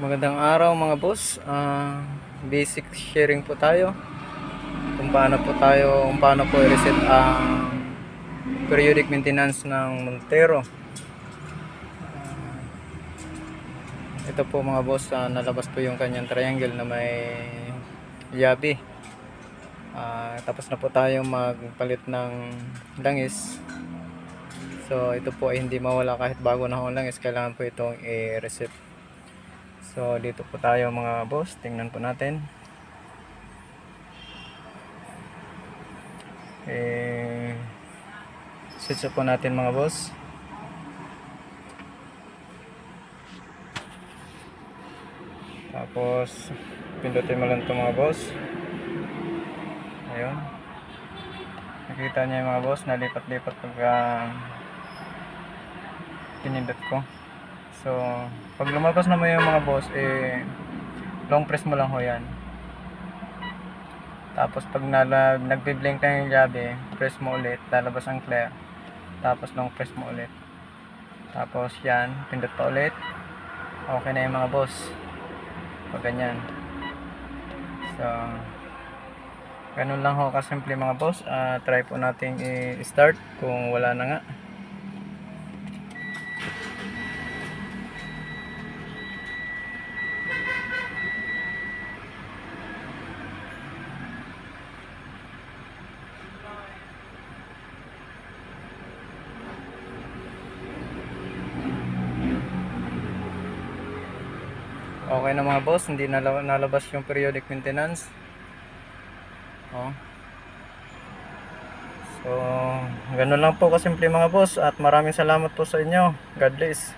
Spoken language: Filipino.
Magandang araw mga boss. Basic sharing po tayo kung paano po i-reset ang periodic maintenance ng Montero. Ito po mga boss, nalabas po yung kanyang triangle na may yabi. Tapos na po tayo magpalit ng langis. So ito po ay hindi mawala kahit bago na ang langis, kailangan po itong i-reset. So dito po tayo mga boss, tingnan po natin. Switch up po natin mga boss. Tapos pindutin mo lang ito mga boss. Ayun, nakita niyo yung mga boss, nalipat-lipat pagka pinindot ko. So pag lumabas naman yung mga boss, long press mo lang ho yan. Tapos pag nagbi-blink na yung yabe, press mo ulit, lalabas ang clear. Tapos long press mo ulit. Tapos yan, pindot pa ulit. Okay na yung mga boss. Pag ganyan. So ganun lang ho kasimple mga boss. Try po natin i-start kung wala na nga. Okay na mga boss, hindi nalabas yung periodic maintenance. So ganun lang po kasimple mga boss, at maraming salamat po sa inyo. God bless.